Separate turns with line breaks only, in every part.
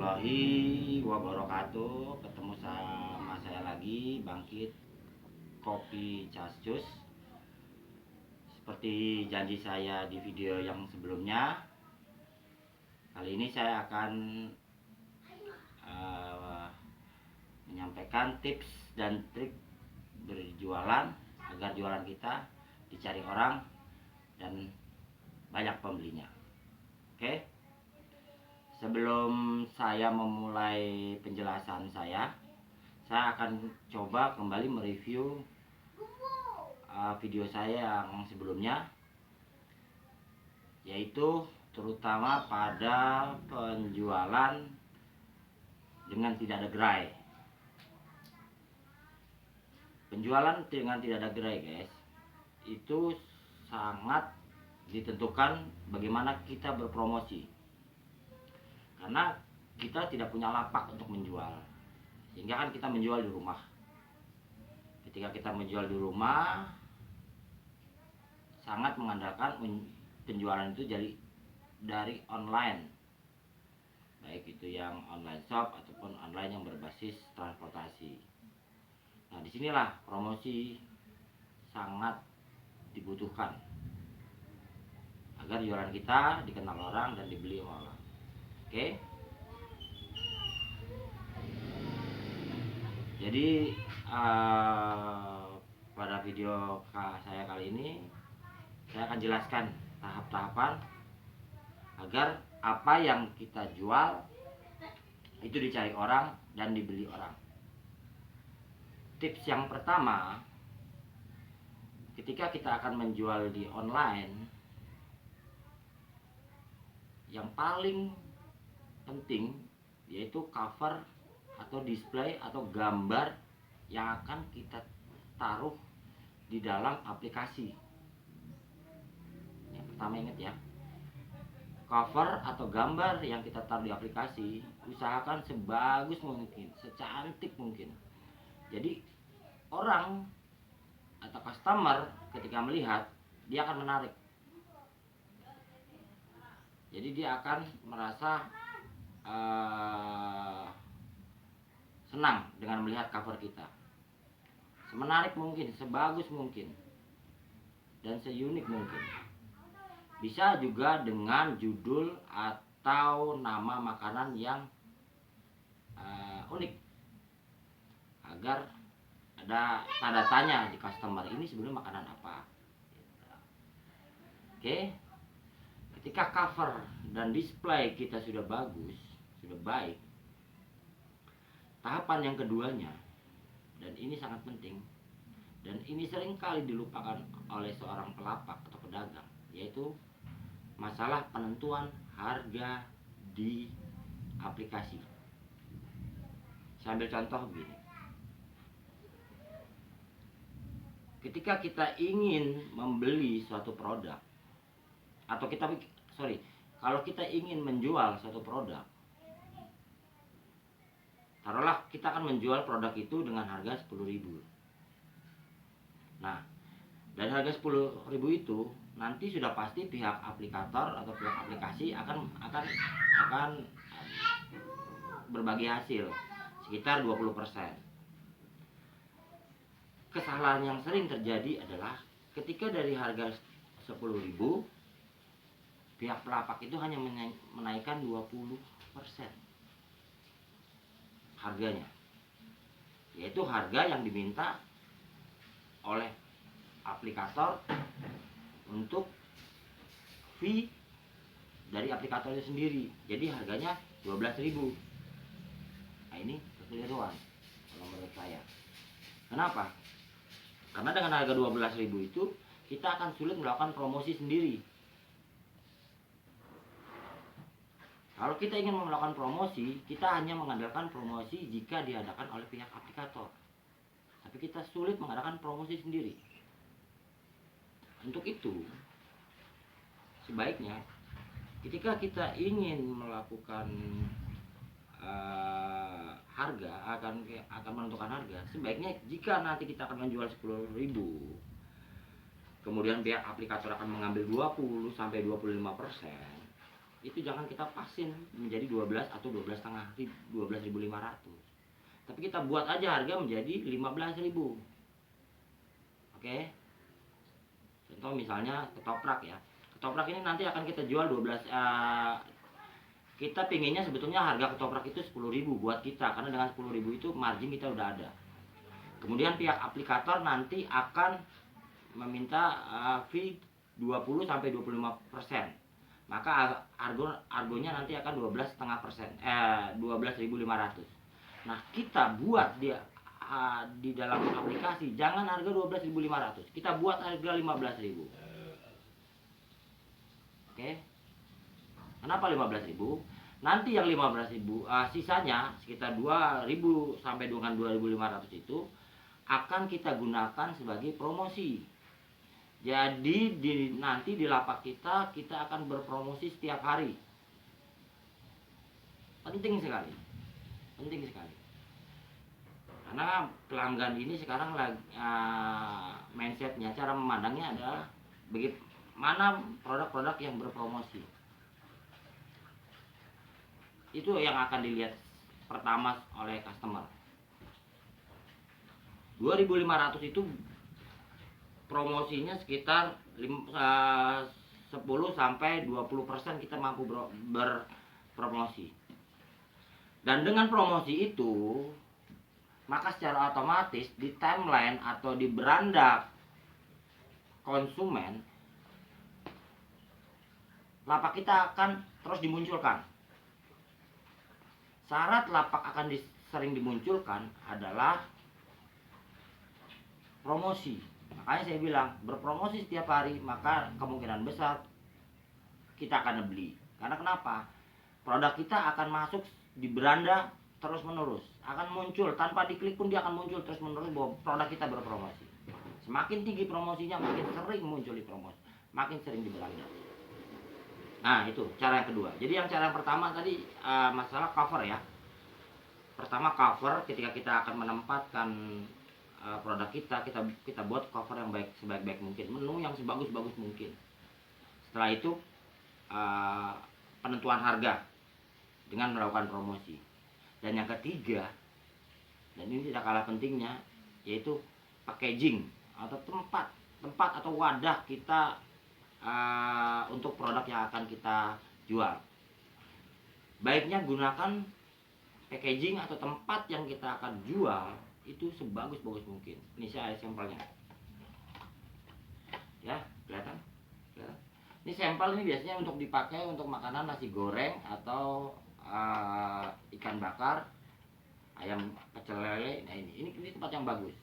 warahmatullahi wabarakatuh. Ketemu sama saya lagi, Bangkit Kopi Cascus. Seperti janji saya di video yang sebelumnya, kali ini saya akan menyampaikan tips dan trik berjualan agar jualan kita dicari orang dan banyak pembelinya. Oke? Sebelum saya memulai penjelasan saya akan coba kembali mereview video saya yang sebelumnya, yaitu terutama pada penjualan dengan tidak ada gerai. Penjualan dengan tidak ada gerai, guys, itu sangat ditentukan bagaimana kita berpromosi. Karena kita tidak punya lapak untuk menjual, sehingga kan kita menjual di rumah. Ketika kita menjual di rumah, sangat mengandalkan penjualan itu dari online, baik itu yang online shop ataupun online yang berbasis transportasi. Nah, disinilah promosi sangat dibutuhkan agar jualan kita dikenal orang dan dibeli orang. Oke. Jadi pada video saya kali ini saya akan jelaskan tahap-tahapan agar apa yang kita jual itu dicari orang dan dibeli orang. Tips yang pertama, ketika kita akan menjual di online, yang paling penting yaitu cover atau display atau gambar yang akan kita taruh di dalam aplikasi. Yang pertama, ingat ya, cover atau gambar yang kita taruh di aplikasi usahakan sebagus mungkin, secantik mungkin. Jadi orang atau customer ketika melihat, dia akan menarik. Jadi dia akan merasa senang dengan melihat cover kita. Semenarik mungkin, sebagus mungkin, dan seunik mungkin. Bisa juga dengan judul atau nama makanan yang unik, agar ada tanda tanya di customer, ini sebenarnya makanan apa. Oke. Ketika cover dan display kita sudah bagus, sudah baik, tahapan yang keduanya, dan ini sangat penting, dan ini seringkali dilupakan oleh seorang pelapak atau pedagang, yaitu masalah penentuan harga di aplikasi. Saya ambil contoh begini. Ketika kita ingin membeli suatu produk, atau kalau kita ingin menjual suatu produk, taruhlah kita akan menjual produk itu dengan harga 10.000. Nah, dari harga 10.000 itu nanti sudah pasti pihak aplikator atau pihak aplikasi akan berbagi hasil sekitar 20%. Kesalahan yang sering terjadi adalah ketika dari harga 10.000, pihak pelapak itu hanya menaikkan 20% harganya, yaitu harga yang diminta oleh aplikator untuk fee dari aplikator itu sendiri. Jadi harganya 12.000. Nah, ini kekeliruan kalau menurut saya. Kenapa? Karena dengan harga 12.000 itu kita akan sulit melakukan promosi sendiri. Kalau kita ingin melakukan promosi, kita hanya mengandalkan promosi jika diadakan oleh pihak aplikator. Tapi kita sulit mengadakan promosi sendiri. Untuk itu, sebaiknya ketika kita ingin melakukan harga, akan menentukan harga, sebaiknya jika nanti kita akan menjual 10.000, kemudian pihak aplikator akan mengambil 20-25%, itu jangan kita pasin menjadi 12 atau 12,5, 12.500. Tapi kita buat aja harga menjadi 15.000. Oke. Contoh misalnya ketoprak ya. Ketoprak ini nanti akan kita jual 12, kita pinginnya sebetulnya harga ketoprak itu 10.000 buat kita, karena dengan 10.000 itu margin kita udah ada. Kemudian pihak aplikator nanti akan meminta fee 20 sampai 25%. Maka argonya nanti akan 12,5%, 12.500. Nah, kita buat dia di dalam aplikasi jangan harga 12.500, kita buat harga 15.000. Oke. Kenapa 15.000? Nanti yang 15.000 sisanya sekitar 2.000 sampai dengan 2.500 itu akan kita gunakan sebagai promosi. Jadi nanti di lapak kita akan berpromosi setiap hari. Penting sekali. Penting sekali. Karena pelanggan ini sekarang lagi mindsetnya, cara memandangnya adalah bagaimana produk-produk yang berpromosi. Itu yang akan dilihat pertama oleh customer. 2.500 itu promosinya sekitar 10 sampai 20% kita mampu berpromosi. Dan dengan promosi itu, maka secara otomatis di timeline atau di beranda konsumen, lapak kita akan terus dimunculkan. Syarat lapak akan sering dimunculkan adalah promosi. Makanya saya bilang berpromosi setiap hari, maka kemungkinan besar kita akan beli. Karena kenapa? Produk kita akan masuk di beranda terus menerus, akan muncul tanpa diklik pun dia akan muncul terus menerus bahwa produk kita berpromosi. Semakin tinggi promosinya, makin sering muncul di promosi, makin sering di beranda. Nah, itu cara yang kedua. Jadi yang cara yang pertama tadi masalah cover ya. Pertama cover, ketika kita akan menempatkan produk kita buat cover yang sebaik-baik mungkin, menu yang sebagus-bagus mungkin. Setelah itu penentuan harga dengan melakukan promosi. Dan yang ketiga, dan ini tidak kalah pentingnya, yaitu packaging atau tempat atau wadah kita untuk produk yang akan kita jual. Baiknya gunakan packaging atau tempat yang kita akan jual itu sebagus-bagus mungkin. Ini saya sampelnya. Ya, kelihatan? Ini sampel ini biasanya untuk dipakai untuk makanan nasi goreng atau ikan bakar, ayam pecel lele. Nah, ini tempat yang bagus.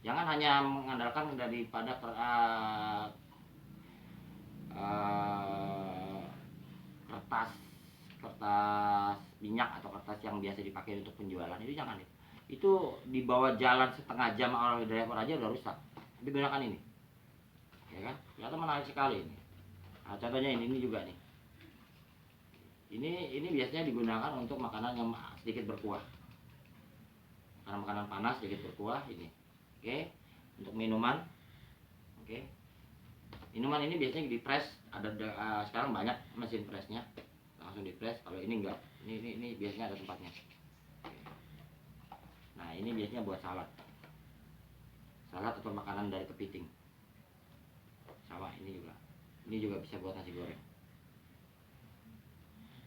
Jangan hanya mengandalkan daripada kertas minyak atau kertas yang biasa dipakai untuk penjualan. Itu jangan. Itu di bawah jalan setengah jam oleh driver aja udah rusak. Tapi gunakan ini, ya kan? Ternyata menarik sekali ini. Nah, contohnya ini juga nih. Ini biasanya digunakan untuk makanan yang sedikit berkuah. Karena makanan panas sedikit berkuah ini. Oke. Untuk minuman. Oke. Minuman ini biasanya di press, ada sekarang banyak mesin pressnya. Langsung di press. Kalau ini enggak. Ini biasanya ada tempatnya. Nah, ini biasanya buat salad atau makanan dari kepiting. Sama ini juga bisa buat nasi goreng.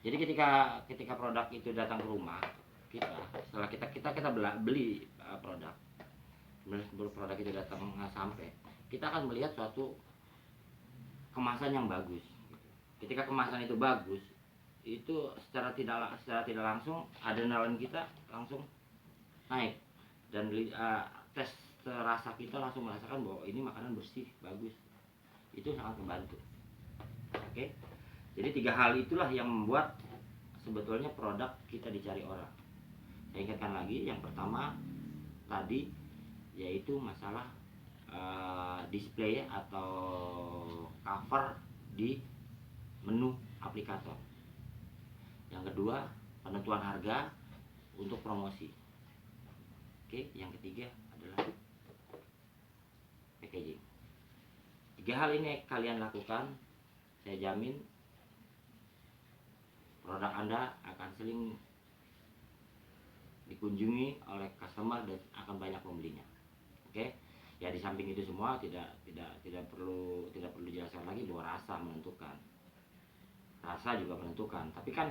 Jadi ketika produk itu datang ke rumah kita, setelah kita beli produk itu datang sampai, kita akan melihat suatu kemasan yang bagus. Ketika kemasan itu bagus, itu secara tidak langsung adrenalin kita langsung naik, dan tes rasa kita langsung merasakan bahwa ini makanan bersih, bagus. Itu sangat membantu. Oke. Jadi 3 hal itulah yang membuat sebetulnya produk kita dicari orang. Saya ingatkan lagi, yang pertama tadi yaitu masalah display atau cover di menu aplikator. Yang kedua, penentuan harga untuk promosi. Oke, yang ketiga adalah packaging. 3 hal ini kalian lakukan, saya jamin produk Anda akan sering dikunjungi oleh customer dan akan banyak pembelinya. Oke. Ya, di samping itu semua tidak perlu dijelaskan lagi bahwa rasa menentukan. Rasa juga menentukan. Tapi kan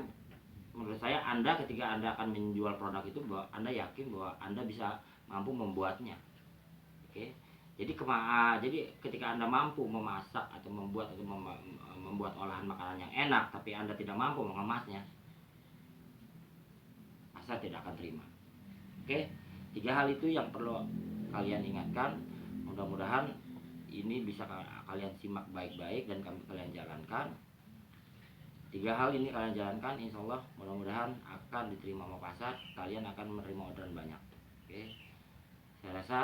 menurut saya Anda ketika Anda akan menjual produk itu, bahwa Anda yakin bahwa Anda bisa mampu membuatnya. Oke. Jadi ketika Anda mampu memasak atau membuat olahan makanan yang enak, tapi Anda tidak mampu mengemasnya, pasar tidak akan terima. Oke, 3 hal itu yang perlu kalian ingatkan. Mudah-mudahan ini bisa kalian simak baik-baik dan kalian jalankan. 3 hal ini kalian jalankan, insya Allah mudah-mudahan akan diterima sama pasar. Kalian akan menerima orderan banyak. Oke, saya rasa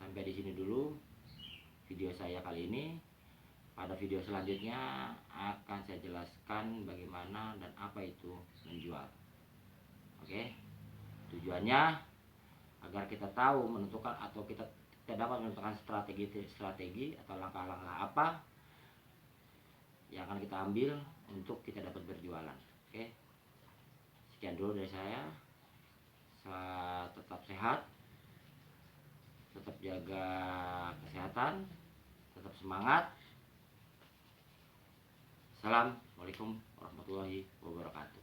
sampai di sini dulu video saya kali ini. Pada video selanjutnya akan saya jelaskan bagaimana dan apa itu menjual. Oke, tujuannya agar kita tahu menentukan atau kita dapat menentukan strategi atau langkah-langkah apa yang akan kita ambil untuk kita dapat berjualan. Oke, sekian dulu dari saya. Tetap sehat, tetap jaga kesehatan, tetap semangat. Assalamualaikum warahmatullahi wabarakatuh.